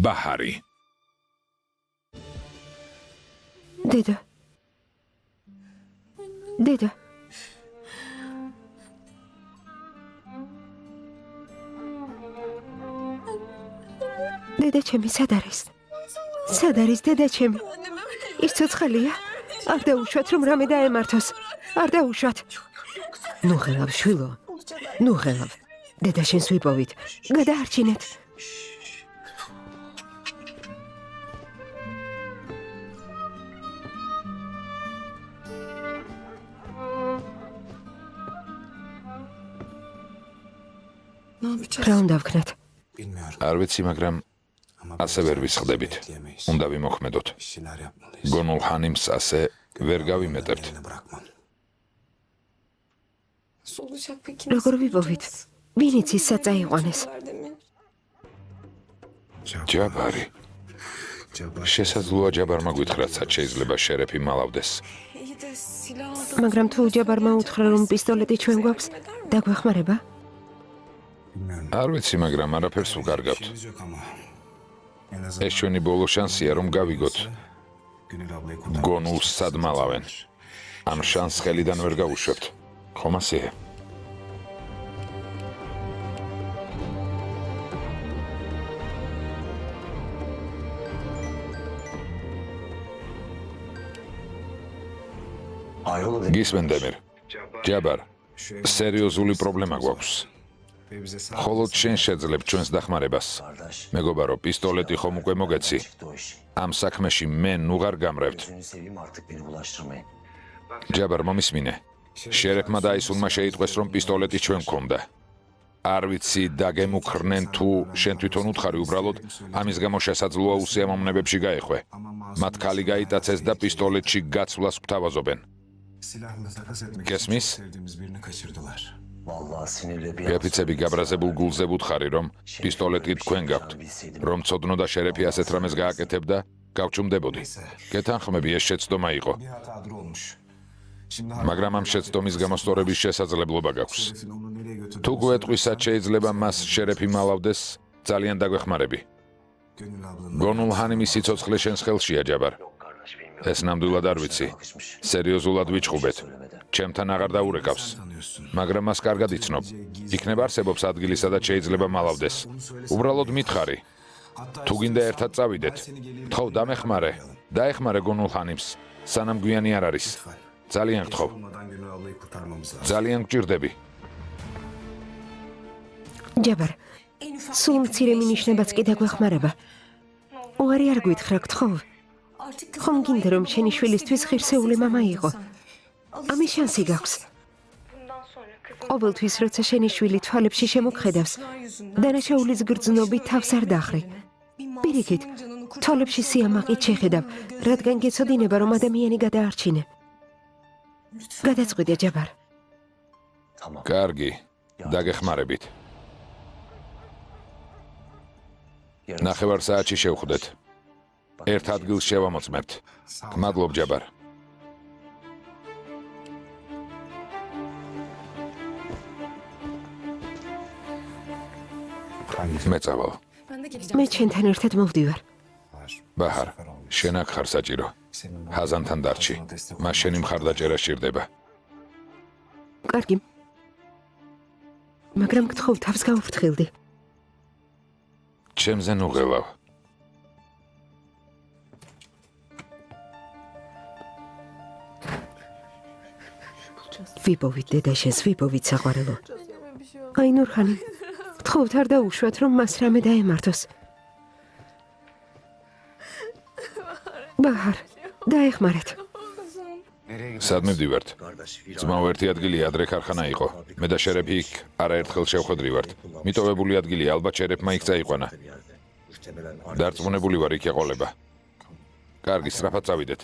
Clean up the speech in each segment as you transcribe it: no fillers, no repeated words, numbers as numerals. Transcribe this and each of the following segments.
ბაჰარი. დედა. დედა ჩემი სად არის? სად არის დედა ჩემი? ის ცოცხალია? არ დაუშვათ რომ რამე დაემართოს. არ დაუშვათ. ნუ ხელავ შვილო. ნუ ხელავ. დედა შენს ვიპოვით. გადაარჩინეთ. რა უნდა ვქნათ? არ ვიცი, მაგრამ ასე ვერ ვისხდებით. უნდა ვიმოქმედოთ. გონულ ჰანიმს ასე ვერ გავიმეტებთ. როგორ ვიპოვით? ვინ იცის სად წაიყვანეს? ჯაბარი. შესაძლოა ჯაბარმა გითხრათ, სად შეიძლება შერეფი მალავდეს. მაგრამ თუ ჯაბარმა უთხრა რომ პისტოლეტი ჩვენ გვაქვს, დაგვეხმარება? არ ვიცი, მაგრამ არაფერს ვკარგავთ. ეს ჩვენი ბოლო შანსია, რომ გავიგოთ. გონულს სად მალავენ. ამ შანსს ხელიდან ვერ გავუშვებთ. ხომ ასეა? გისმენდემერ. ჯაბარ, სერიოზული პრობლემა გვაქვს. მხოლოდ შენ შეძლებ ჩვენს დახმარებას. მეგობარო, პისტოლეტი ხომ უკვე მოგეცი? ამ საქმეში მე ნუღარ გამრევთ. ჯაბარ, მომისმინე. შერეფმა დაისულმა შეიტყვეს, რომ პისტოლეტი ჩვენ გქონდა. არ ვიცი, დაგემუქრნენ თუ შენ თვითონ უთხარი, უბრალოდ ამის გამო შესაძლოა უსიამოვნებებში გაეხვე. მათ ქალი გაიტაცეს და პისტოლეტში გაცვლას გვთავაზობენ. გესმის? გაფიცები გაბრაზებულ გულზე ვუთხარი, რომ პისტოლეტი თქვენ გაქვთ, რომ ცოდნოდა შერეფი ასეთ რამეს გააკეთებდა, გავჩუმდებოდი. გეთანხმები, ეს შეცდომა იყო. მაგრამ ამ შეცდომის გამოსწორების შესაძლებლობა გაქვს. თუ გვეტყვის, სად შეიძლება მას შერეფი მალავდეს, ძალიან დაგვეხმარები. გონულ ჰანიმის სიცოცხლე შენს ხელშია, ჯაბარ. ეს ნამდვილად არ ვიცი. სერიოზულად ვიჭხუბეთ. ჩემთან აღარ დაურეკავს. მაგრამ მას კარგად იცნობ. იქნება არსებობს ადგილი, სადაც შეიძლება მალავდეს. უბრალოდ მითხარი. თუ გინდა ერთად წავიდეთ. თხოვ, დამეხმარე. დაეხმარე გონულ ჰანიმს. სანამ გვიანი არ არის. ძალიან გთხოვ. ძალიან გჭირდები. ჯაბარ, სულ მცირე მინიშნებაც კი დაგვეხმარება. უარი არ გვითხრა, გთხოვ. ხომ გინდა რომ შენი შვილისთვის ღირსეული მამა იყო? ამის შანსი გაქვს. ყოველთვის როცა შენი შვილი თვალებში შემოგხედავს, დანაშაულის გრძნობით თავს არ დახრე. პირიქით, თვალებში სიამაყით შეხედავ, რადგან გეცოდინება, რომ ადამიანი გადაარჩინე. გადაწყვიტე, ჯაბარ. კარგი, დაგეხმარებით. ნახევარ საათში შევხვდეთ. ერთ ადგილს შევამოწმებთ. გმადლობ, ჯაბარ. მეწავალ. მე ჩვენთან ერთად მოვდივარ. ბაჰარ, შენ აქ ხარ საჭირო. ჰაზანთან დარჩი. მას შენი მხარდაჭერა სჭირდება. კარგი. მაგრამ გთხოვ, თავს გაუფრთხილდი. ჩემზე ნუღელავ. ვიპოვით დედა შენს, ვიპოვით საყვარელო. აი ნურხანი, გთხოვთ არ დაუშვათ, რომ მას რამე დაემართოს. ბაჰარ, დაეხმარეთ. სად მივდივართ? ძმაო, ერთი ადგილი ადრე ქარხანა იყო. მე და შერეფი იქ არაერთხელ შევხვედრივართ. მიტოვებული ადგილი, ალბათ შერეფმა იქ წაიყვანა. დარწმუნებული ვარ, იქ ეყოლება. კარგი, სწრაფად წავიდეთ.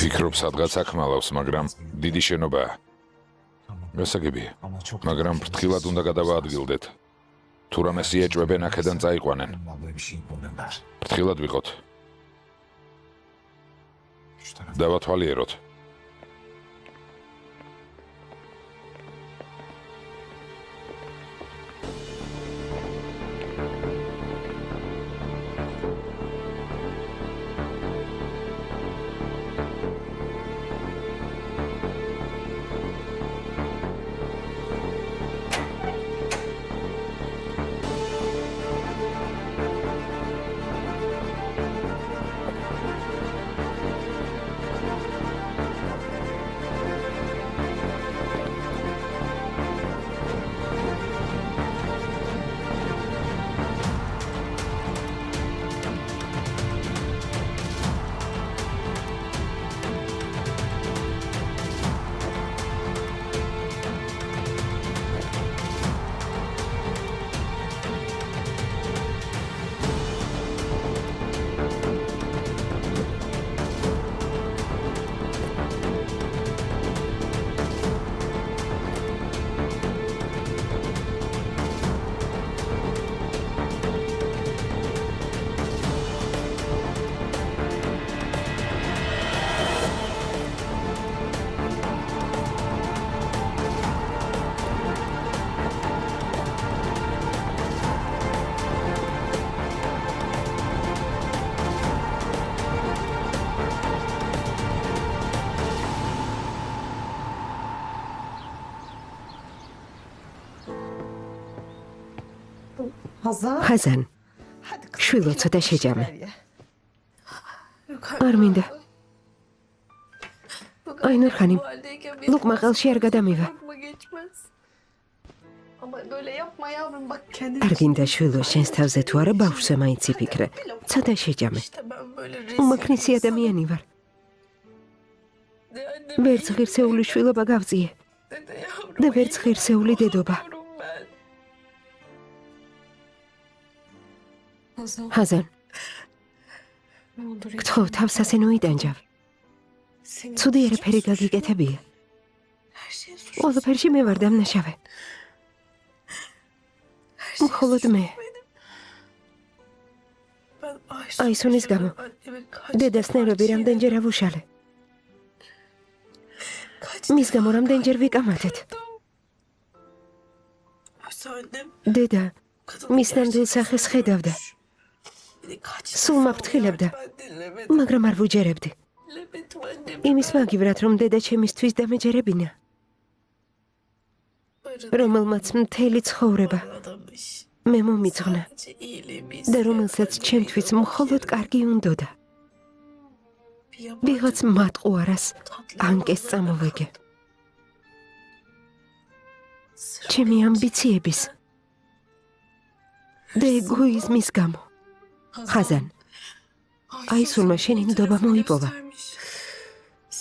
ფიქრობ სადღაც აქ მალავს, მაგრამ დიდი შენობაა. გასაგებია, მაგრამ ფრთხილად უნდა გადავაადგილდეთ. თუ რამეს იეჭვებენ, აქედან წაიყვანენ. ფრთხილად ვიყოთ. დავათვალიეროთ. ხაზან, შვილო ცოტა შეჯამე. არ მინდა. Aynur Hanım, Lukma qalshi არ გადამივა. არ გინდა შვილო შენს თავზე თუ არა ბავშვზე მაინც იფიქრე. ცოტა შეჯამე. უმაქნისი ადამიანი ვარ. ვერც ღირსეული შვილობა გავწიე. და ვერც ღირსეული დედობა. ხაზან, გთხოვ თავს ასე ნოიტანჯავ. ცუდი არაფერი გაგიკეთებია. ყველაფერში მე ვარ დამნაშავე. მხოლოდ მე. აისონის გამო დედას ნერვები რამდენჯერ ავუშალე. მის გამო რამდენჯერ ვიკამათეთ. დედა მის ნამდვილ სახეს ხედავდა. სულ მაფრთხილებდა, მაგრამ არ ვუჯერებდი. იმის მაგივრად, რომ დედა ჩემისთვის დამეჯერებინა, რომელმაც მთელი ცხოვრება მე მომიძღვნა და რომელსაც ჩემთვის მხოლოდ კარგი უნდოდა. ვიღაც მატყუარას ანკეს წამოვეგე. ჩემი ამბიციების და ეგოიზმის გამო. ხაზან, აისულმა შენი ნდობა მოიპოვა.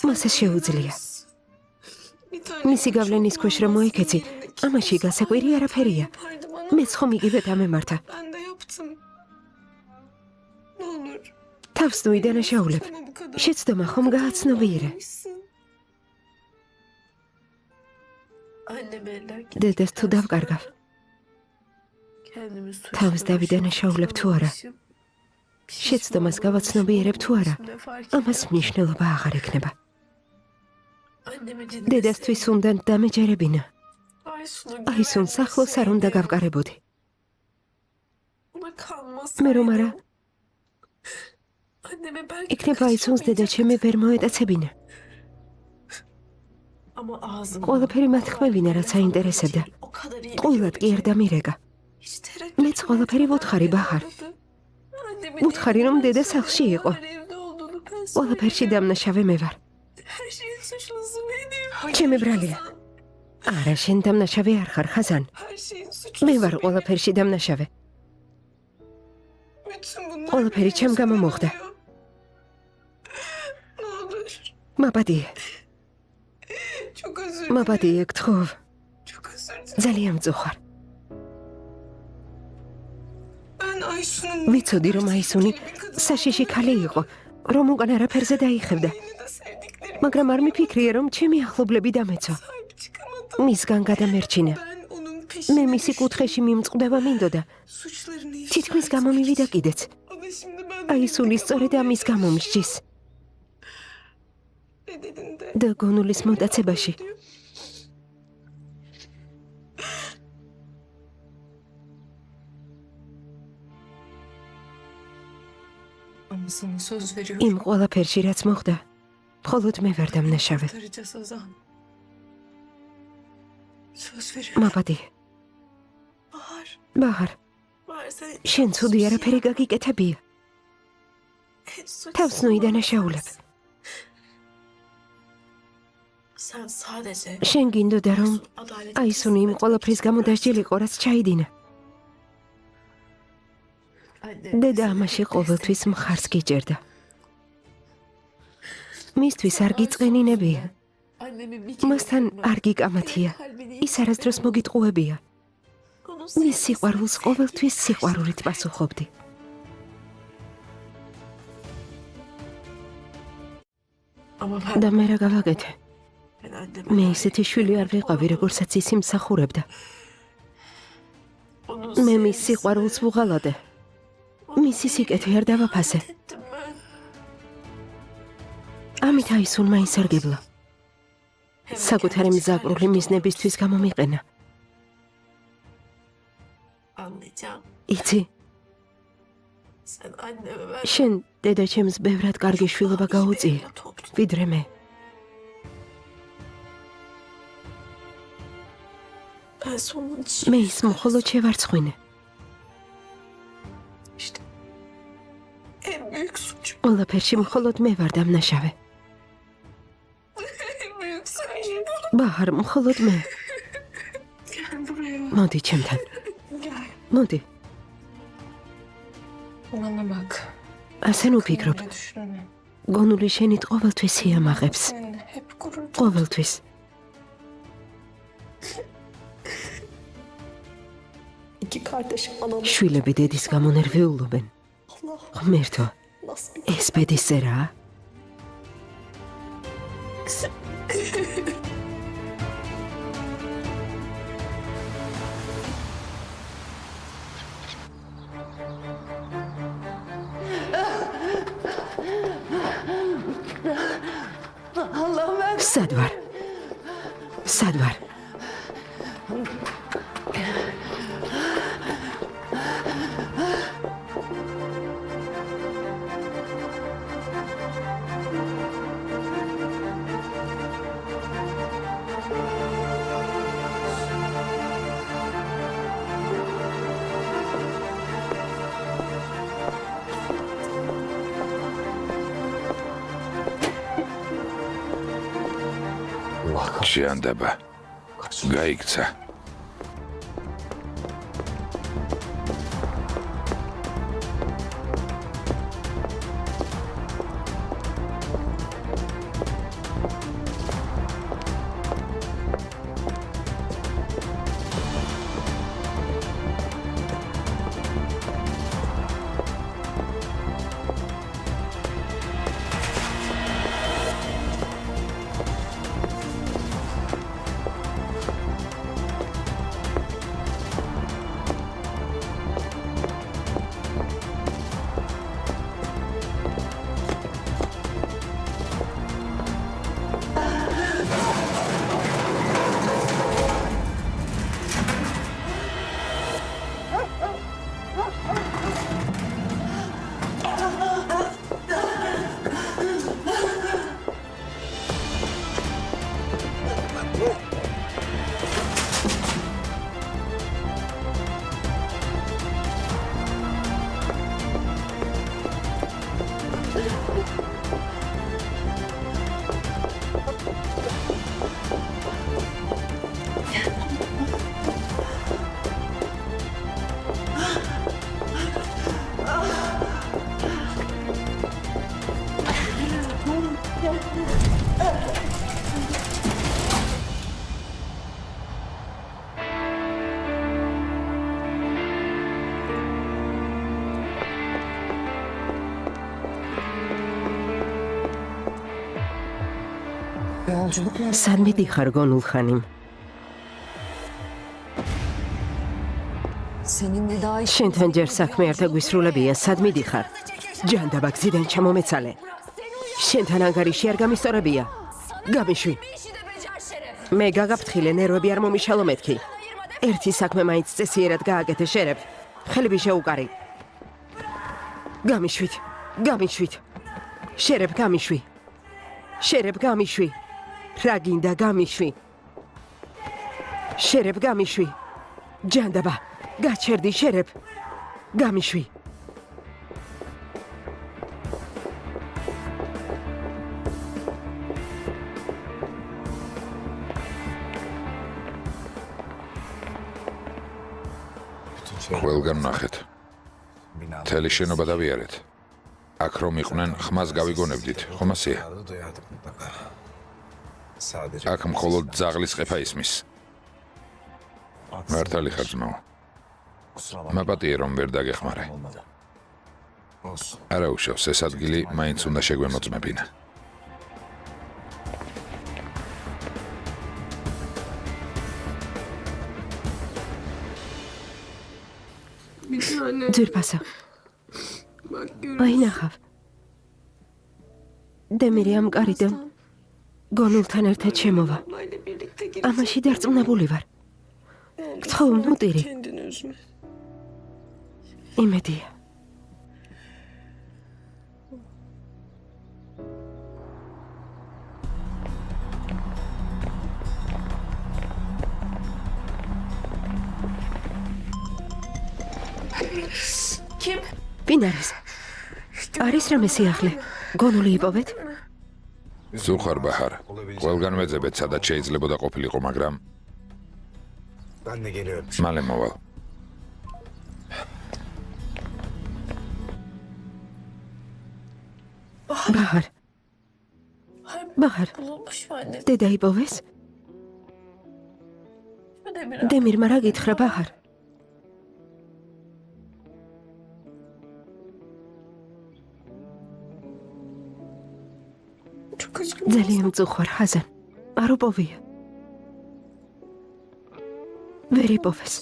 მას ეს შეუძლია. მისი გავლენის ქვეშ რომ მოიქეცი, ამაში გასაკვირი არაფერია. მეც ხომ იგივე დამემართა. თავს ნუ იდანაშაულებ. შეცდომა ხომ გააცნობიერე. დედას თუ დავკარგავ, თავს დავიდანაშაულებ თუ არა, შეცდომას გავაცნობიერებ თუ არა, ამას მნიშვნელობა აღარ ექნება. დედასთვის უნდა დამეჯერებინა. აისუნს ახლოს არ უნდა გავყარებოდი. მე რომ არა, იქნება აისუნს დედაჩემი ვერ მოეტაცებინა. ყველაფერი მათ ხმევინა, რაც აინტერესებდა. ყოლად კი არ დამირეკა. მეც ყველაფერი ვუთხარი, ბაჰარ. ვუთხარი, რომ დედა სახლში იყო. ყველაფერში დამნაშავე მე ვარ. ჩემი ბრალია. არა, შენ დამნაშავე არ ხარ, ხაზან. მე ვარ ყველაფერში დამნაშავე. ყველაფერი ჩემ გამო მოხდა. მაბადია. მაბადია, გთხოვ. ძალიან მწუხარ. ვიცოდი, რომ აისუნი საშიში ქალი იყო, რომ უკან არაფერზე დაიხევდა. მაგრამ არ მიფიქრია, რომ ჩემი ახლობლები დამეცვა. მისგან გადამერჩინა. მე მისი კუთხეში მიმწყდება მინდოდა. თითქმის გამომივიდა კიდეც. აისუნი სწორედ ამის გამო მსჯის. და გონულის მოტაცებაში. იმ ყველაფერში რაც მოხდა, მხოლოდ მე ვარ დამნაშავე. მაბადია. ბაჰარ, შენ ცუდი არაფერი გაგიკეთებია. თავს ნოიდანაშაულებ. შენ გინდოდა, რომ აისუნი იმ ყველაფრის გამო დასჯილიყო, რაც ჩაიდინა. დედა ამაში ყოველთვის მხარს გიჭერდა. მისთვის არ გიწყენინებია. მასთან არ გიკამათია. ის არასდროს მოგიტყუებია. მის სიყვარულს ყოველთვის სიყვარულით პასუხობდი. და მე რა გავაკეთე? მე ისეთი შვილი არ ვიყავი, როგორცაც ის იმსახურებდა. მე მის სიყვარულს ვუღალატე. მისი სიკეთე არ დავაფასე. ამით აისუნმა ისარგებლა. საკუთარი მზაკრული მიზნებისთვის გამომიყენა. იცი, შენ დედაჩემს ბევრად კარგი შვილობა გაუწიე, ვიდრე მე. მე ის მხოლოდ შევარცხვინე. ყველაფერში მხოლოდ მე ვარ დამნაშავე. ბაჰარ, მხოლოდ მე. მოდი ჩემთან. მოდი. ასენ უფიქრობ. გონული შენით ყოველთვის იამაღებს. ყოველთვის. შვილები დედის გამო ნერვიულობენ. ღმერთო, ეს ბედისწერაა? სად ვარ? სად ვარ? შეანდება. გაიქცა. სად მიდიხარ გონულხანიმ? შენთან ჯერ საქმე ერთა გვისრულებია, სად მიდიხარ? ჯანდაბა გზიდან ჩამომეცალე. შენთან ანგარიში არ გამისწორებია. გამიშვი. მე გაგაფრთხილე, ნერვები არ მომიშალო მეთქი. ერთი საქმე მაინც წესიერად გააკეთე, შერებ. ხელები შეუკარი. გამიშვით. შერებ გამიშვი. რა გინდა გამიშვი. შერებ გამიშვი. ჯანდაბა, გაჩერდი შერებ. გამიშვი. ყველგან ნახეთ. მთელი შენობა დავიარეთ. აქ რომ იყვნენ, ხმას გავიგონებდით, ხომ ასეა? აქ მხოლოდ ძაღლის ყეფა ისმის. მართალი ხარ ძმაო. მაპატიე რომ ვერ დაგეხმარე. არა უშავს, ეს ადგილი მაინც უნდა შეგვემოწმებინა. ძირფასო. აი ნახავ. დემირი ამ კარიდან გონულთან ერთად შემოვა. ამაში დარწმუნებული ვარ. გთხოვ, ნუტირი. იმედია. ვინ არის? არის რამე სიახლე? გონული იპოვეთ? ზუხარ ბაჰარ. ყველგან ვეძებეთ, სადაც შეიძლებოდა ყოფილიყო, მაგრამ მალე მოვალ. ბაჰარ. დედა იპოვეს? დემირმა რა გითხრა, ბაჰარ? ძალიან მწუხვარ, ხაზან. არ უპოვია. ვერ იპოვეს.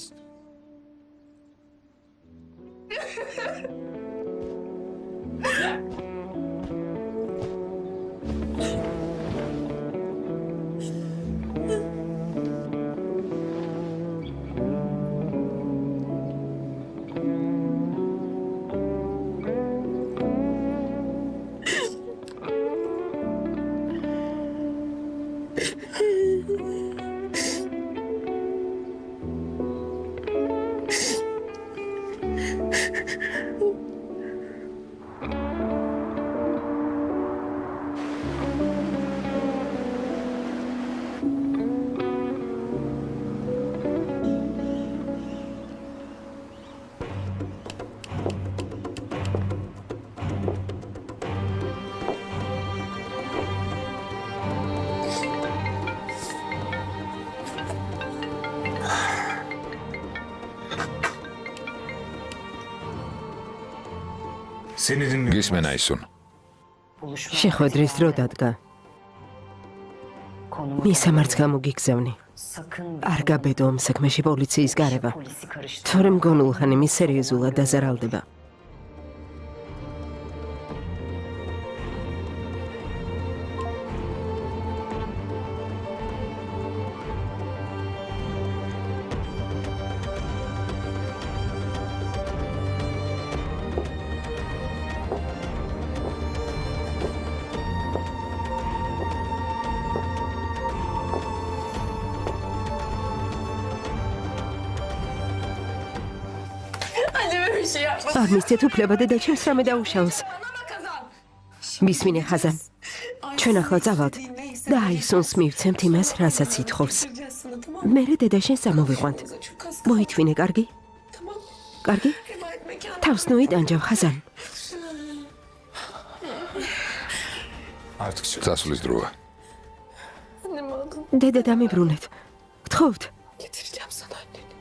გისმენა ისუნ. შეხვედრის დრო დადგა. მისამართს გამოგიგზავნი. არ გაბედო ამ საქმეში პოლიციის გარევა. თორემ გონულხანი მის სერიოზულად დაზარალდება. არ მისცეთ უფლება დედაჩემს რამე დაუშავოს. მისმინე ხაზან. ჩვენ ახლა წავალთ და აისუნს მივცემთ იმას, რასაც ითხოვს. მერე დედა შენს ამოვიყვანთ. მოითვინე, კარგი? კარგი? თავს ნოიტანჯავ, ხაზან. წასვლის დროა. დედა დამიბრუნეთ. გთხოვთ.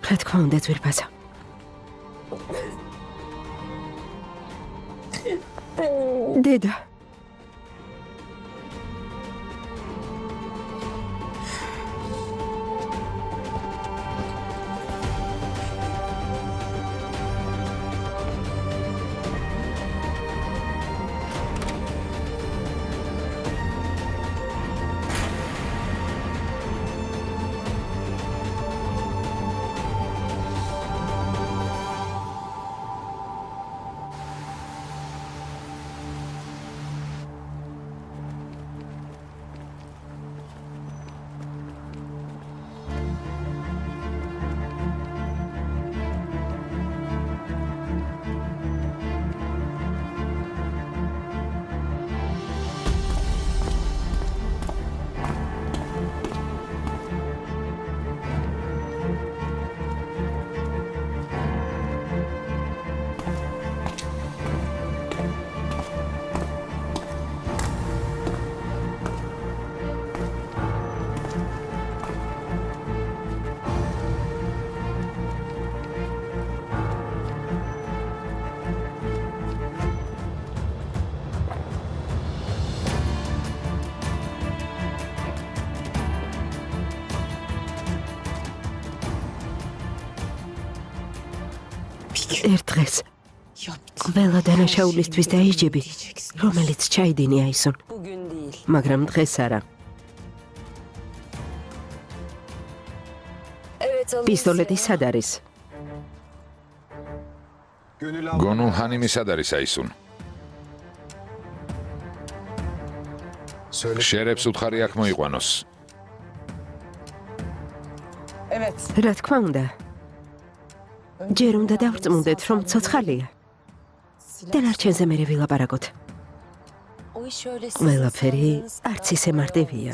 რა თქმა უნდა, ძვირფასო. დედა. ერთ დღეს ყველა დანაშაულისთვის დაიჯები, რომელიც ჩაიდინი აისონ. მაგრამ დღეს არა. პისტოლეტი სად არის? გონულ ჰანიმი სად არის აისუნ? შერებს უთხარი აქ მოიყვანოს. რა თქმა უნდა. ჯერ უნდა დავწმუნდეთ, რომ ცოცხალია. დანარჩენზე მერე ვილაპარაკოთ. ყველაფერი არც ისე მარტივია.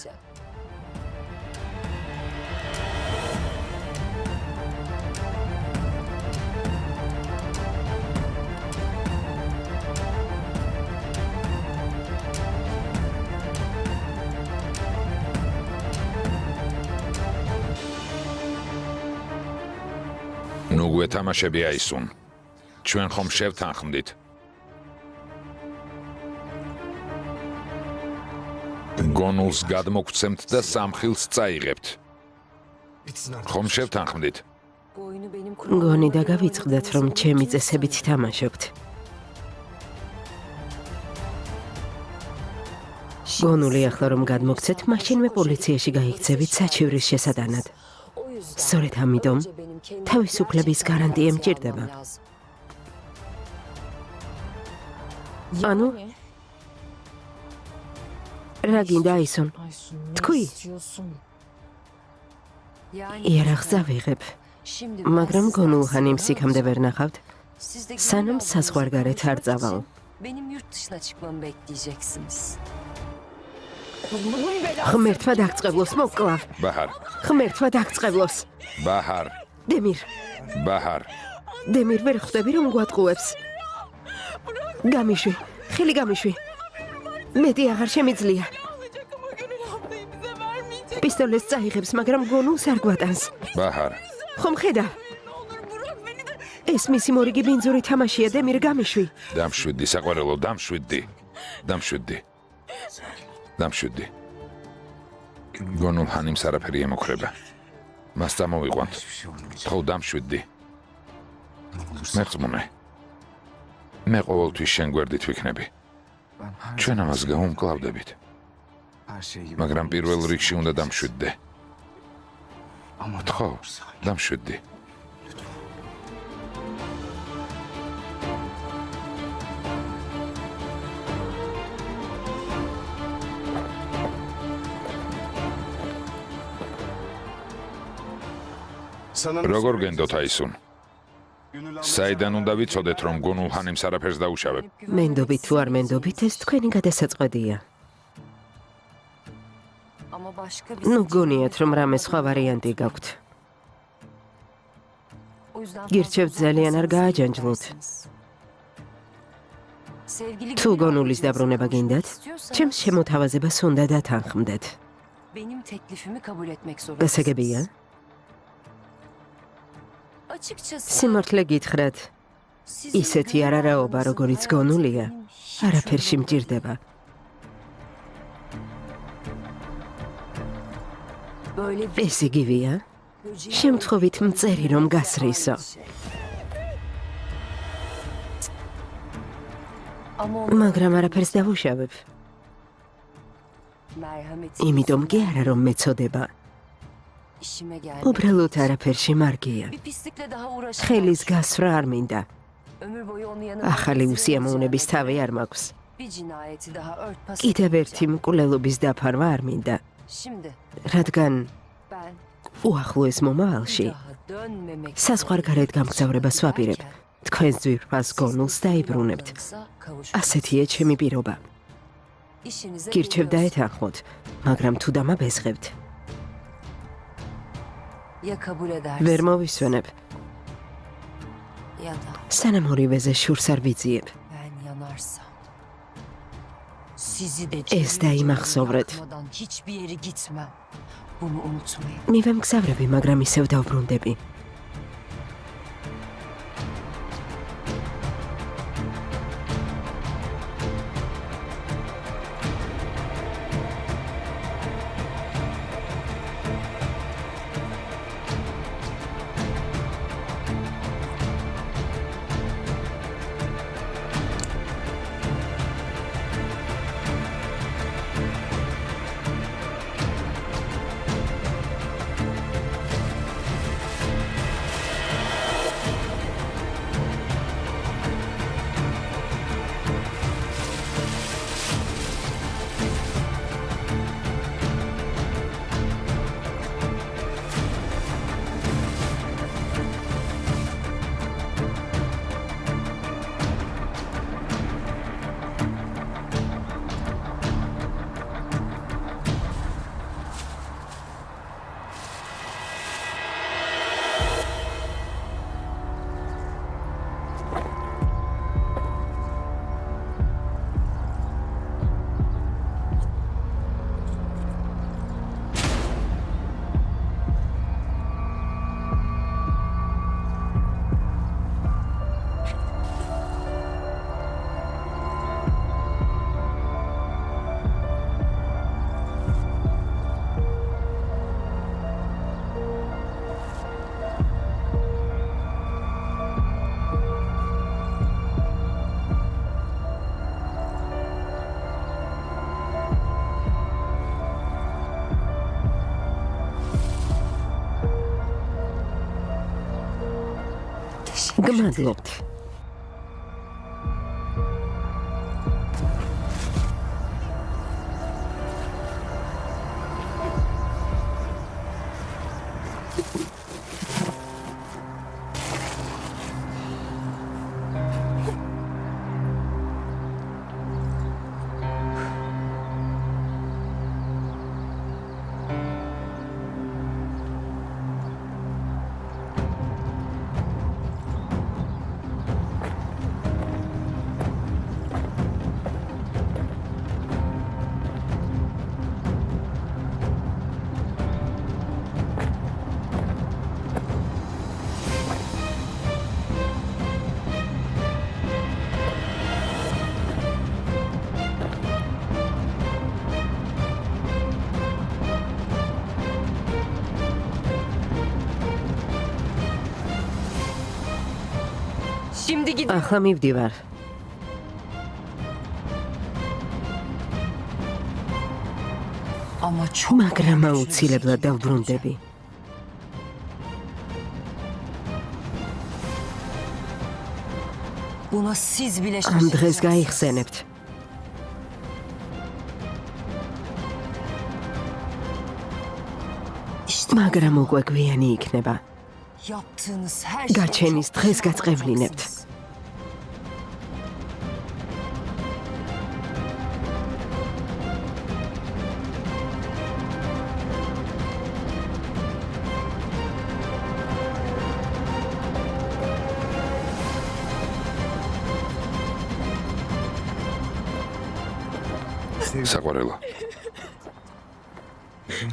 ნუ გვეთამაშები აისუნ. ჩვენ ხომ შევთანხმდით. გონულს გადმოგცემთ და სამხილს წაიღებთ. ხომ შევთანხმდით? გონი დაგავიწყდეთ, რომ ჩემი წესებით თამაშობთ. გონული ახლა რომ გადმოგცეთ, მაშინვე პოლიციაში გაიქცევით საჩივრის შესატანად. სწორედ ამიტომ თავისუფლების გარანტია მჭირდება. ანუ რა გინდა აისონ? თქვი? იარაღს ავიღებ, მაგრამ გონულ ჰანიმს იქამდე ვერ ნახავთ, სანამ საზღვარგარეთ არ წავალ. ღმერთმა დაგწყევლოს, მოვკლავ. ბაჰარ. ღმერთმა დაგწყევლოს. ბაჰარ. დემირ. ბაჰარ. დემირ ვერ ხვდები რომ გვატყუებს. გამიშვი, ხელი გამიშვი. მეტი აღარ შემიძლია. პისტოლეტს წაიღებს, მაგრამ გონულს არ გვატანს. ბაჰარ. ხომ ხედა? ეს მისი მორიგი ბინძური თამაშია, დემირ გამიშვი. დამშვიდი, საყვარელო, დამშვიდი. დამშვიდი. დამშვიდი. გონულ ჰანიმს არაფერი ემუქრება. მას წამოვიყვანთ. ხო, დამშვიდი. მერწმუნე. მე ყოველთვის შენ გვერდით ვიქნები. ჩვენ ამას გავუმკლავდებით. მაგრამ პირველ რიგში უნდა დამშვიდდე. ხო, დამშვიდდი. როგორ გენდოთ აისუნ? საიდან უნდა ვიცოდეთ, რომ გონულ ჰანიმს არაფერს დაუშავებ? მენდობით თუ არ მენდობით, ეს თქვენი გადასაწყვეტია. ნუ გონიათ, რომ რამე სხვა ვარიანტი გაქვთ. გირჩევთ ძალიან არ გააჯანჯლოთ. თუ გონულის დაბრუნება გინდათ, ჩემს შემოთავაზებას უნდა დათანხმდეთ. გასაგებია? სიმართლე გითხრათ, ისეთი არარაობა, როგორიც გონულია, არაფერში მჭირდება. ეს იგივეა? შემთხვევით მწერი რომ გასრისო. მაგრამ არაფერს დავუშავებ. იმიტომ კი არა რომ მეწოდება. უბრალოდ არაფერში მარგია. ხელის გასვრა არ მინდა. ახალი უსიამოვნების თავი არ მაქვს. კიდევ ერთი მკვლელობის დაფარვა არ მინდა. რადგან უახლოეს მომავალში საზღვარგარეთ გამგზავრებას ვაპირებ. თქვენს ძვირფას გონულს დაიბრუნებთ. ასეთია ჩემი პირობა. გირჩევ დაეთანხმოთ, მაგრამ თუ დამაბეზღებთ, ვერ მოვისვენებ. სანამ ორივეზე შურს არ ვიძიებ. ეს დაიმახსოვრეთ. მივემგზავრები, მაგრამ ისევ დავბრუნდები. გმადლობთ. ახლა მივდივარ. მაგრამ აუცილებლად დავბრუნდები. ამ დღეს გაიხსენებთ. მაგრამ უკვე გვიანი იქნება. გაჩენის დღეს გაწყევლინებთ.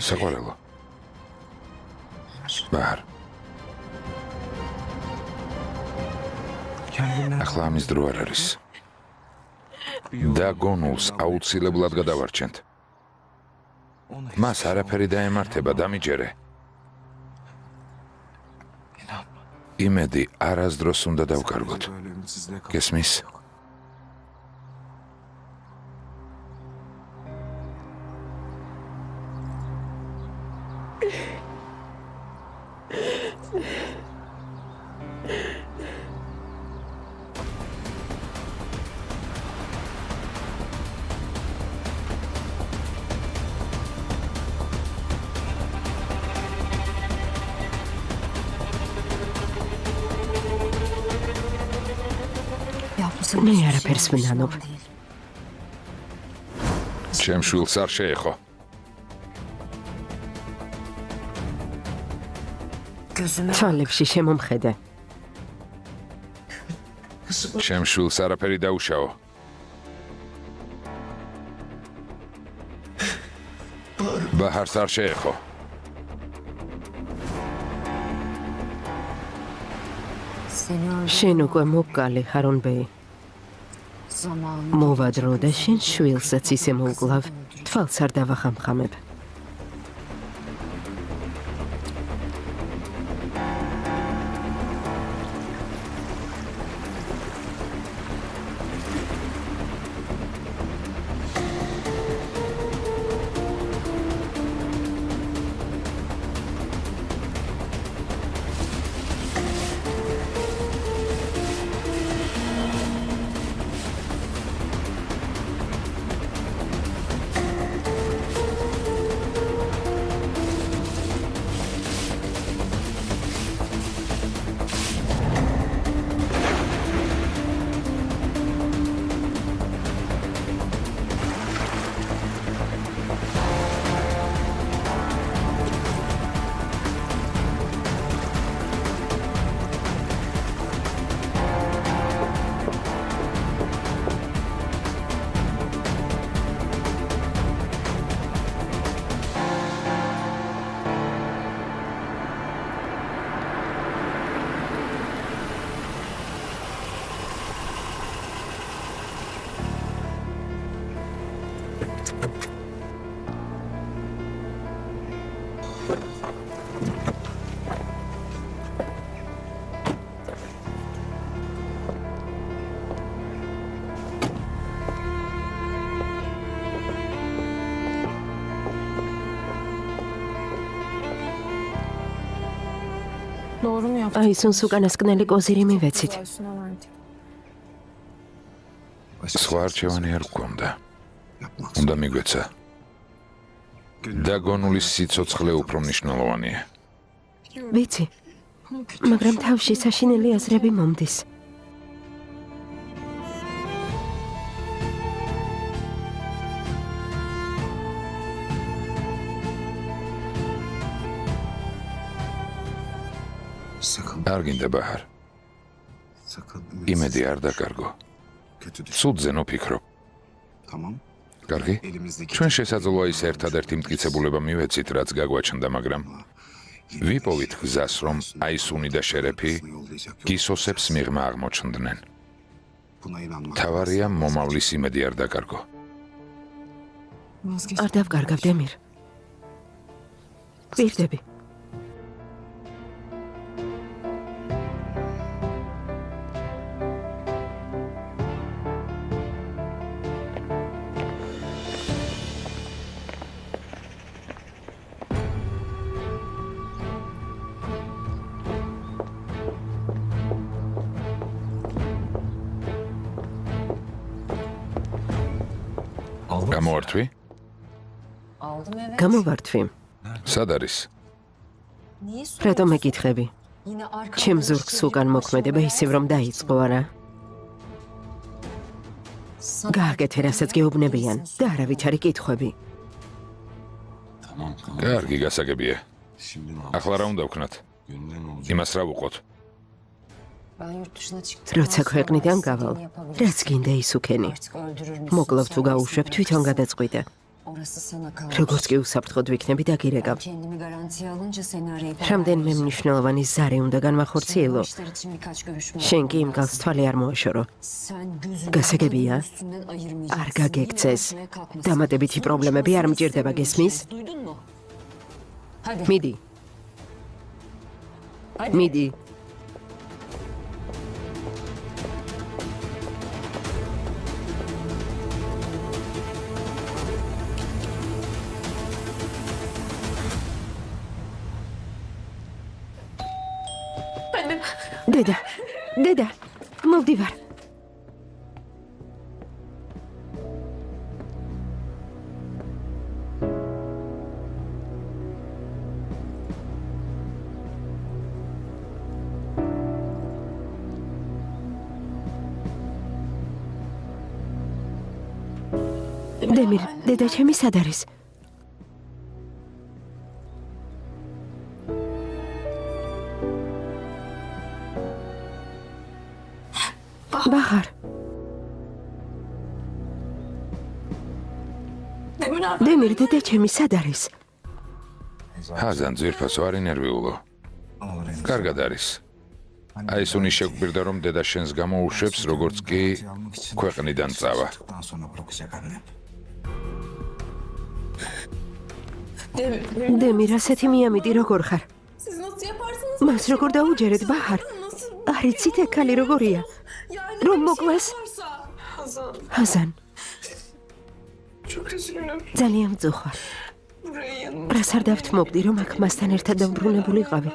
საყვარელო. ბაჰარ. ახლა ამის დრო არ არის. და გონულს აუცილებლად გადავარჩენთ. მას არაფერი დაემართება, დამიჯერე. იმედი არასდროს უნდა დავკარგოთ. გესმის? მე არაფერს ვნანობ. ჩემ შვილს არ შეეხო. თვალებში შემომხედე. ჩემ შვილს არაფერი დაუშაო. ბაჰარს არ შეეხო. შენ უკვე მოკალი, ჰარონ ბეი. მოვადრო და შენ შვილსაც ისე მოვკლავ, თვალს არ დავახამხამებ. Doğru mu yaptın? აისუნს უკანასკნელი კოზირი მივეცით. სხვა არჩევანი არ გქონდა. უნდა მიგვეცა. და გონულის სიცოცხლე უფრო მნიშვნელოვანია. ვიცი, მაგრამ თავში საშინელი აზრები მომდის. არ გინდა ბაჰარ. იმედი არ დაკარგო. ცუდზე ნოფიქრობ. კარგი? ჩვენ შესაძლოა ის ერთადერთი მტკიცებულება მივეცით, რაც გაგვაჩნდა, მაგრამ ვიპოვით გზას, რომ აისუნი და შერეფი გისოსებს მიღმა აღმოჩნდნენ. თავარია მომავლის იმედი არ დაკარგო. არ დავკარგავ დემირ. გვირდები. გამოვართვი? Aldım evet. გამოვართვი. სად არის? Niye რატომ soruyorsun? მეკითხები? Yine arkamda ჩემ ზურგს უკან მოქმედება ისევ რომ დაიწყო არა? Sana- გააკეთე რასაც გეუბნებიან და არავითარი კითხვები. კარგი, გასაგებია. ახლა რა უნდა ვქნათ? იმას რა ვუყოთ? Ben yurt dışına çıktım. როცა ქვეყნიდან გავალ, რაც გინდა ის უქენი. Artık öldürür müsün? მოკლავ თუ გაუშვებ თვითონ გადაწყვიტე. Orası sana kalmış. როგორც კი უსაფრთხოდ ვიქნები დაგირეკავ. Kendimi garantiye alınca seni arayıp რამდენიმე მნიშვნელოვანი ზარი უნდა განვახორციელო. işler için birkaç görüşme შენ კი იმ yapmam გალს თვალი არ მოაშორო. Sen gözünü გასაგებია? üstünden ayırmayacaksın. არ გაგექცეს. Yine açmaya kalkmasın. დამატებითი პრობლემები არ მჭირდება, გესმის? Duydun mu? Hadi. მიდი, Hadi. მიდი. დედა, დედა, მოვდივარ. დემირ, დედა ჩემი სად არის? ბაჰარ, დემირ, დედა ჩემი სად არის? ჰაზან ძვირფასო არ ინერვიულო. კარგად არის. აისუნი შეგვირდა რომ დედა შენს გამოუშვებს, როგორც კი ქვეყნიდან წავა. დემირ, ასეთი მიამიტი როგორ ხარ? Siz nasıl yaparsınız? მას როგორ დაუჯერეთ ბაჰარ? Nasıl? არ იცით ეგ ქალი როგორია? Yani Rom bir şey Mokles. yaparsa. Hazan, ჰაზან, çok üzgünüm. ძალიან მწუხარ. Buraya yanıma რას არ დავთმობდი, რომ აქ მასთან ერთად დავბრუნებულიყავი?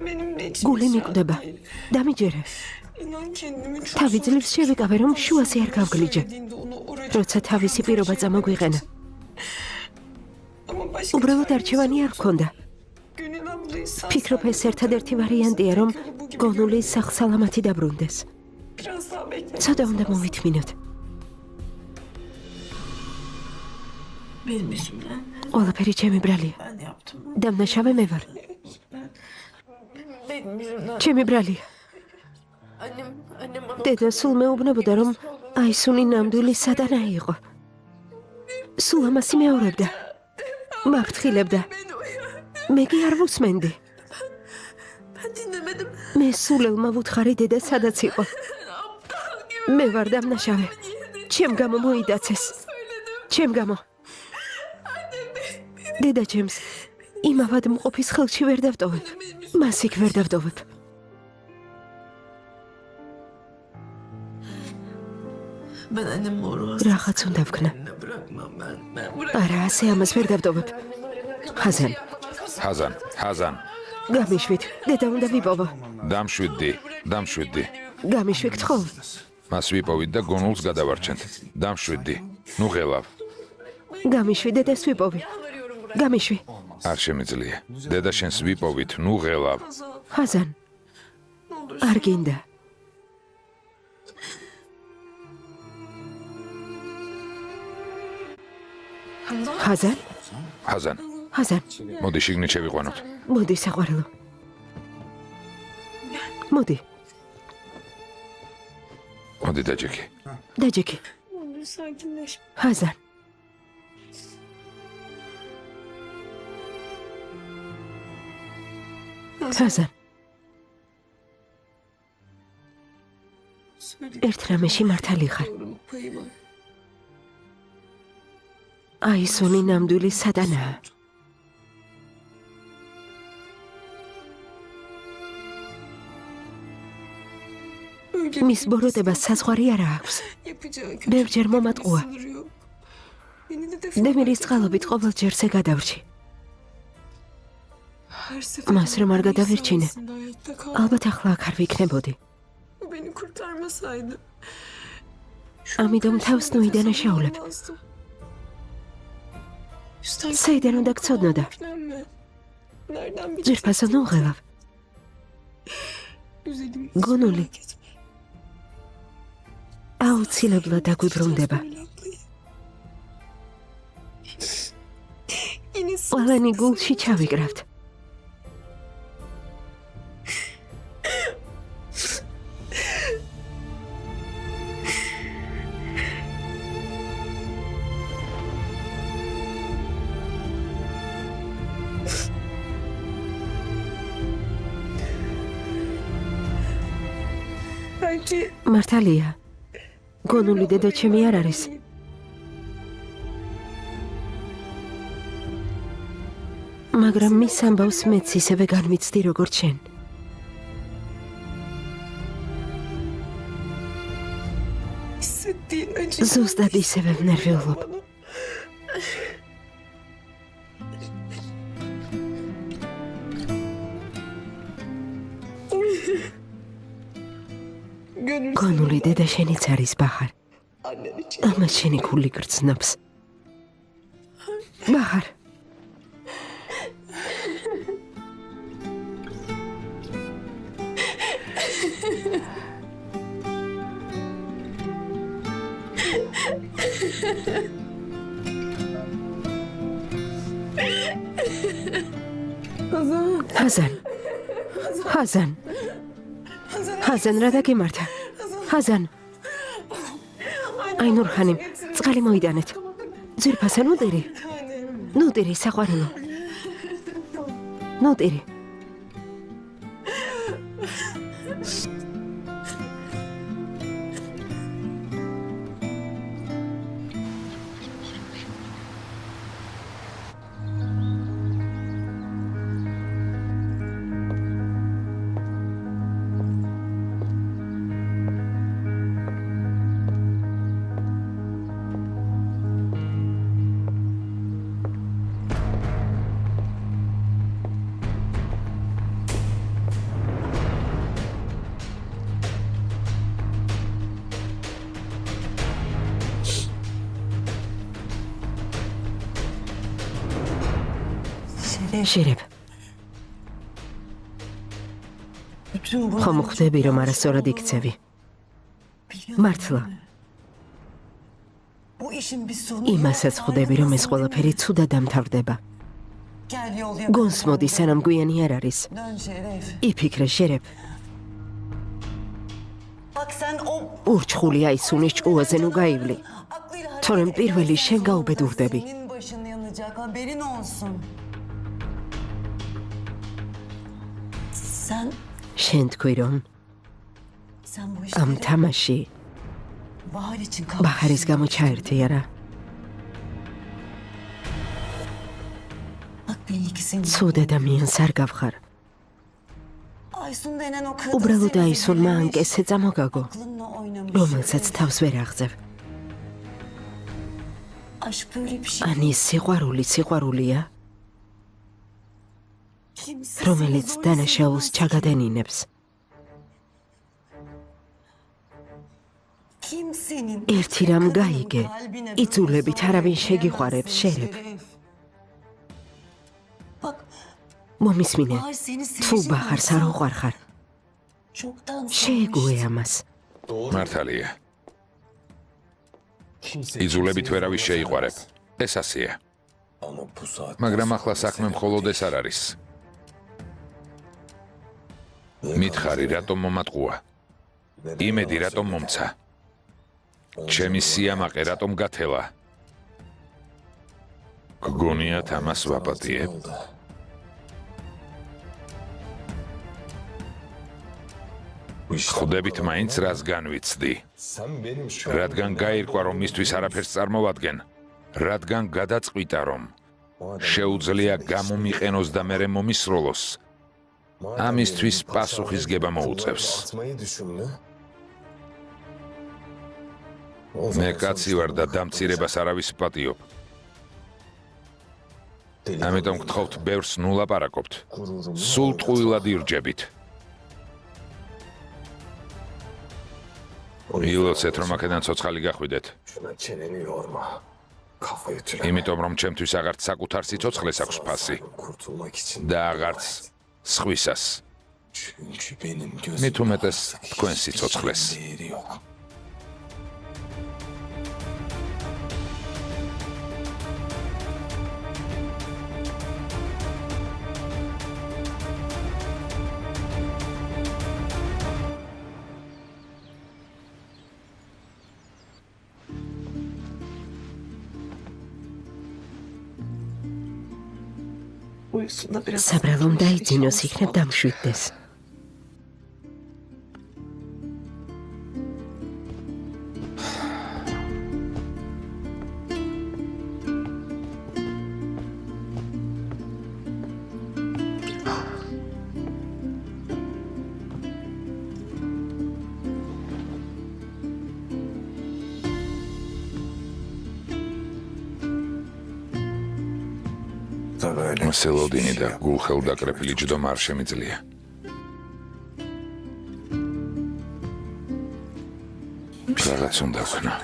benim de içim გული მიკვდება. დამიჯერე. İnan kendimi çok თავი ძლივს შევიკავე, რომ შუაზე არ გავგლიჯე. söylediğinde onu oraya როცა თავისი პირობა წამოგვიყენა. ama başka უბრალოდ არჩევანი არ გქონდა. Gönül ablayı sağ ფიქრობ ეს ერთადერთი ვარიანტია, რომ გონულის სახლ-სალამათი დაბრუნდეს. biraz daha bekle. ცოტა უნდა მოვითმინოთ. Benim yüzümden ყველაფერი ჩემი ბრალია. ben yaptım. დამნაშავე მე ვარ. Benim yüzümden. ჩემი ბრალია. Annem bana დედა სულ მეუბნებოდა, რომ აისუნი ნამდვილი სატანა იყო. სულ ამას იმეორებდა. მაფრთხილებდა. beni uyar. მე კი არ ვუსმენდი. Ben dinlemedim. მე სულელმა ვუთხარი დედა სადაც იყო. Aptal gibi მე ვარ დამნაშავე. ჩემ გამო მოიდაცეს. söyledim. ჩემ გამო. დედა ჩემს იმავად მყოფის ხელში ვერ დავტოვებ. მას იქ ვერ დავტოვებ. Ben annemle uğraşsam რაღაც უნდა ვქნა. bırakmam ben. Ben არა, ასე ამას ვერ დავტოვებ. ჰაზან, ჰაზან, ჰაზან, გამიშვით, დედა უნდა ვიპოვო. დამშვიდდი. გამიშვით ხო? მას ვიპოვით და გონულს გადავარჩენთ. დამშვიდდი. ნუ ღელავ. გამიშვი, დედას ვიპოვი. გამიშვი. არ შემიძლია. დედა შენს ვიპოვით, ნუ ღელავ. ხაზან. არ გინდა. ხაზან? ხაზან. მოდი შიგნით შევიყვანოთ. მოდი საყვარელო. მოდი. მოდი დაჯექი. დაჯექი. ხაზან. ხაზან. ერთ რამეში მართალი ხარ. აი სონი ნამდვილი სადანაა. მის ბოროტებას საზღვარი არა აქვს. ბევრჯერ მომატყუა. დემირის წყალობით ყოველჯერ ზეგადავრჩი. მას რომ არ გადავირჩინე, ალბათ ახლა აქ არ ვიქნებოდი. ამიტომ თავს ნუ იდანაშაულებ. საიდან უნდა გწოდნოდა? ძირფასო ნუ ღელავ. გონული აუცილებლად დაგვიბრუნდება. ყველანი გულში ჩავიკრავთ. მართალია. გონული დედა ჩემი არ არის. მაგრამ მის ამბავს მეც ისევე განვიცდი როგორც შენ. ზუსტად ისევე ვნერვიულობ. გონული დედა შენიც არის ბახარ. ამას შენი ქული გრძნობს. ბახარ. ხაზან რა დაგემართა? ხაზან. აი ნურხანი, წყალი მოიდანეთ. ძირფასა ნუტირი. ნუტირი საყვარელო. ნუტირი. ჟერებ. ხომ ხვდები რომ არასწორად იქცევი? მართლა. იმასაც ხვდები რომ ეს ყველაფერი ცუდად დამთავრდება. გონს მოდი სანამ გვიანი არ არის. იფიქრე ჟერებ. ურჩხული აისუნის ჭკუაზე ნუ გაივლი. თორემ პირველი შენ გაუბედურდები. შენ თქვი რომ ამ თამაში ბახარის გამო ჩაერთი არა? ცუდ ადამიანს არ გავხარ. უბრალოდ აისუნმა ანკესე წამოგაგო, რომელსაც თავს ვერ აღწევ. ან ის სიყვარულია? რომელიც დანაშაულს ჩაგადენინებს. ერთი რამ გაიგე, იძულებით არავინ შეგიყვარებს შერებ. მომისმინე, თუ ბახარს არ უყვარხარ, შეეგუე ამას. მართალია. იძულებით ვერავის შეიყვარებ. ეს ასია. მაგრამ ახლა საქმე მხოლოდ ეს არ არის. მითხარი რატომ მომატყუა? იმედი რატომ მომცა? ჩემი სიამაყე რატომ გათელა? გგონიათ ამას ვაპატიებ? ხვდებით მაინც რას განვიცდი? რადგან გაირკვა რომ მისთვის არაფერს წარმოვადგენ, რადგან გადაწყვიტა რომ შეუძლია გამომიყენოს და მერე მომისროლოს, ამისთვის პასუხისგება მოუწევს. მე კაცი ვარ და დამცირებას არავის ვპატიობ. ამიტომ გთხოვთ ბევრს ნუ ლაპარაკობთ. სულ ტყუილად ირჯებით. ილოცეთ რომ აქედან ცოცხალი გახვიდეთ. იმიტომ რომ ჩემთვის აღარც საკუთარ სიცოცხლეს აქვს ფასი და აღარც სხვისას. მით უმეტეს თქვენ სიცოცხლეს. საბრალომ დაიძინოს იქნებ დამშვიდდეს. სელოდინი და გულხელდაკრეფილი ჯდომა არ შემიძლია. რაღაც უნდა ვქნა.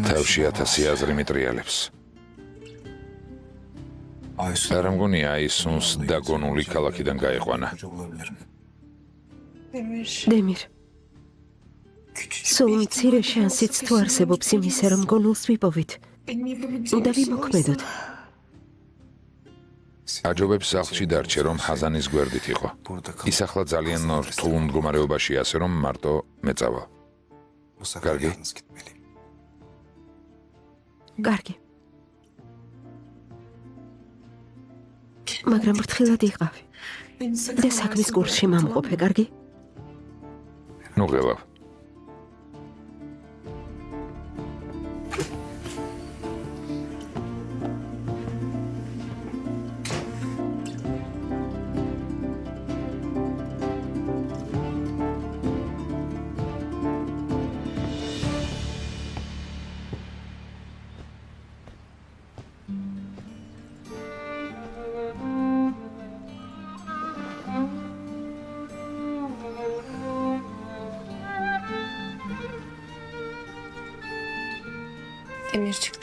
თავში 1000 აზრი მიტრიალებს. არ მგონია აისუნს დაგონული ქალაქიდან გაიყვანა. დემირ, სულ მცირე შანსიც თუ არსებობს იმისა, რომ გონულს ვიპოვით. უნდა ვიმოქმედოთ. აჯობებს სახლში დარჩე, რომ ჰაზანის გვერდით იყო. ის ახლა ძალიან რთულ მდგომარეობაში, ასე რომ მარტო მეწავა. კარგი? კარგი. მაგრამ ფრთხილად იყავი. და საქმის კურსში მამყოფე, კარგი? ნუ ღელავ.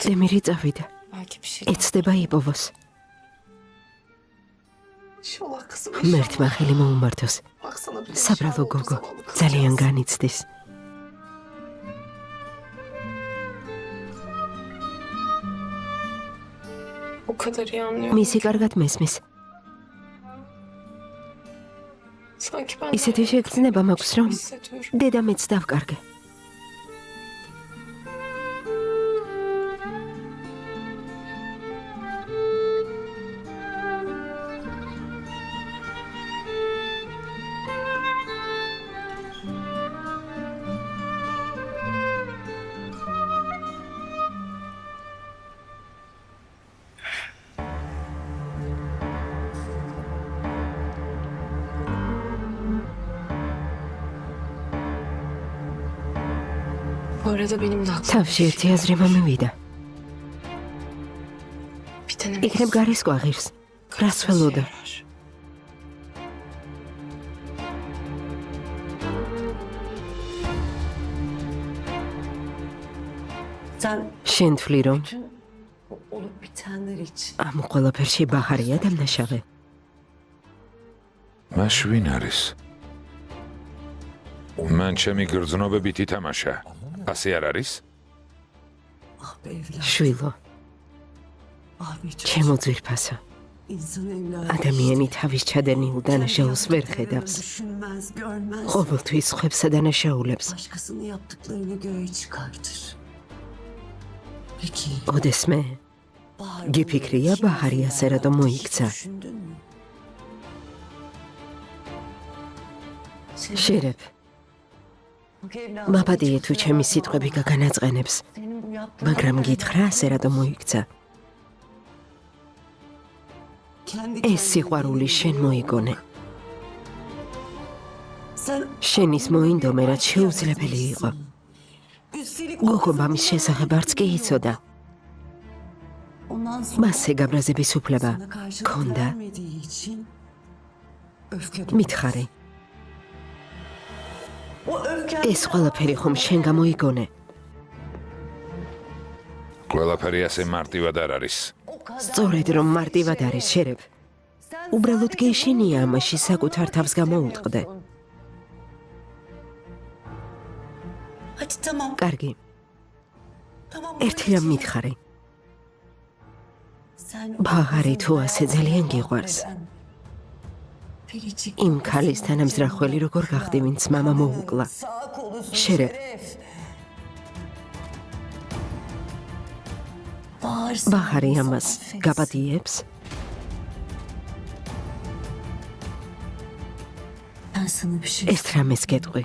დემირი წავიდა. ეცდება იპოვოს. მერთმა ხელი მოუმართოს. საბრალო გოგო, ძალიან განიცდის. მისი კარგად მესმის. ისეთი შეგრძნება მაქვს, რომ დედამეც დავკარგე. თავში ერთი აზრი მომივიდა. იქნებ გარის კვაღირს. რას ველოდა? შენ თვლი რომ ამ ყველაფერში ბაჰარია დამნაშავე? მას ვინ არის? მან ჩემი გრძნობებით ითამაშა. ასე არ არის? შვილო, ჩემო ძვირფასო, ადამიანი თავის ჩადენილ დანაშაულს ვერ ხედავს. ყოველთვის ხვებსა დანაშაულებს. ოდესმე გიფიქრია ბაჰარი ასე რატომ მოიქცა? შერეფ, მაბადია თუ ჩემი სიტყვები გაგანაწყენებს, მაგრამ გითხრა ასე რატომ მოიქცა? ეს სიყვარული შენ მოიგონე. შენის მოინდომე რაც შეუძლებელი იყო. გოგო მამის შესახებ არც კი იცოდა. მასზე გაბრაზების უფლება ჰქონდა. მითხარი. ეს ყველაფერი ხომ შენ გამოიგონე? ყველაფერი ასე მარტივად არ არის. სწორედ რომ მარტივად არის, შერეფ. უბრალოდ გეშინია ამაში საკუთარ თავს გამოუტყდე. კარგი. ერთი რამ მითხარი. ბაჰარი თუ ასე ძალიან გიყვარს, იმ ქალის თანამზრახველი როგორ გახდი, ვინც მამა მოუკლა? შერეფ, ბაჰარი ამას გაბადიებს? ეს რამეს გეტყვი?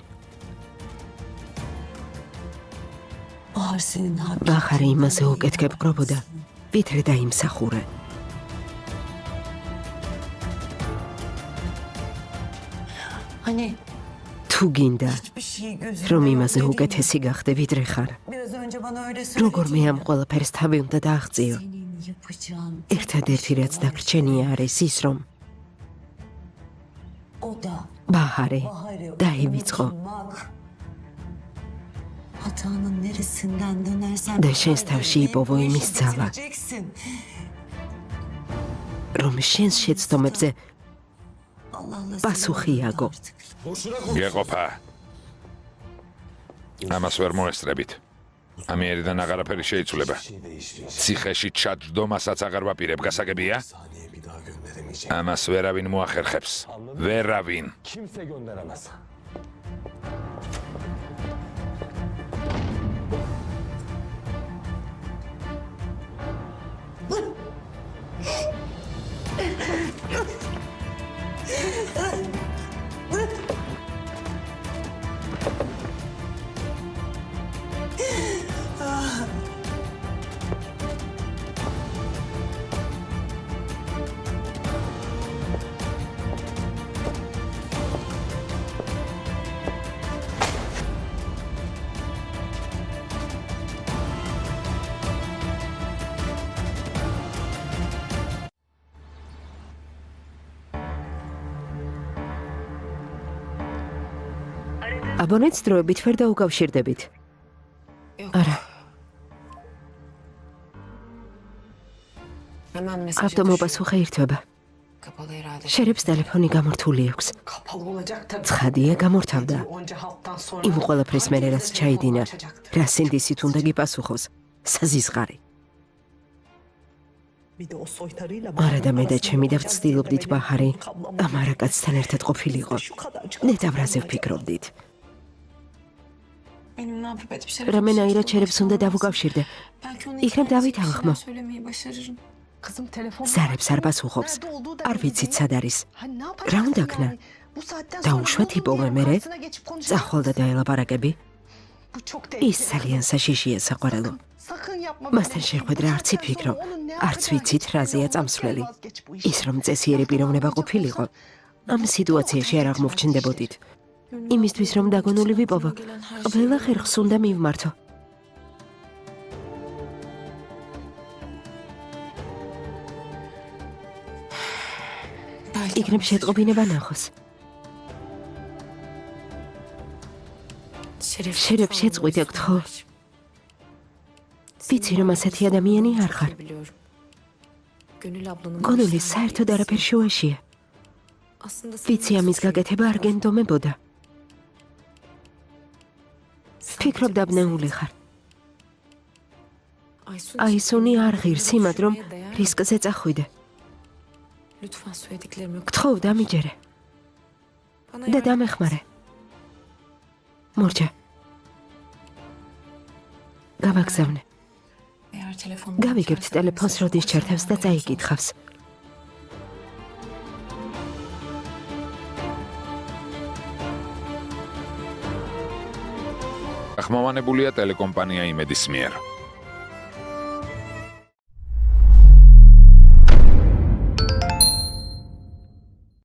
ბაჰარი იმაზე უკეთ გეპყრობოდა, ვიდრე დაიმსახურე. თუ გინდა, რომ იმაზე უკეთესი გახდე, ვიდრე ხარ, როგორმე ამ ყველაფერს თავი უნდა დააღწიო. ერთადერთი რაც დაგრჩენია არის ის, რომ ბაჰარი დაივიწყო. და შენს თავში იპოვო იმის ძალა, რომ შენს შეცდომებზე პასუხი აგო. გეყოფა. ამას ვერ მოესწრებით. ამიერიდან აღარაფერი შეიცვლება. ციხეში ჩაჯდომასაც აღარ ვაპირებ, გასაგებია? ამას ვერავინ მოახერხებს. ვერავინ. აბონენტს დროებით ვერ დაუკავშირდებით? არა. ავტომობასუხე ირთვება. შერეფს ტელეფონი გამორთული აქვს. ცხადია გამორთავდა. იმ ყველაფრის მერე რაც ჩაიდინა, რა სინდისით უნდა გიპასუხოს? საზიზღარი. არა და მე და ჩემი და ვცდილობდით ბაჰარი ამ არაკაცთან ერთად ყოფილიყო. ნეტავრაზე ვფიქრობდით. რამენაირად შერეფს უნდა დავუკავშირდე. იქნებ დავითანხმო. ზარებს არ პასუხობს. არ ვიცით სად არის. რა უნდა ქნა? დაუშვათ იპოვე მერე? წახვალ და დაელაპარაკები? ის ძალიან საშიშია საყვარელო. მასთან შეხვედრა არც იფიქრო. არც ვიცით რაზეა წამსვლელი. ის რომ წესიერი პიროვნება ყოფილიყო, ამ სიტუაციაში არ აღმოვჩნდებოდით. იმისთვის რომ დაგონული ვიპოვო, ყველა ხერხს უნდა იქნებ შეტყობინება ნახოს. შერეფ შეწყვიტე გთხოვ. ვიცი რომ ასეთი ადამიანი არ ხარ. გონული საერთოდ არაფერ შუაშია. ვიცი ამის გაკეთება არ გენდომებოდა. ფიქრობ დაბნეული ხარ. აისუნი არ ღირს იმად რომ რისკზე წახვიდე. გთხოვ დამიჯერე. და დამეხმარე. მორჩა. გავაგზავნე. გავიგებთ ტელეფონს როდის ჩართავს და წაიკითხავს. ახმოვანებულია ტელეკომპანია იმედის მიერ.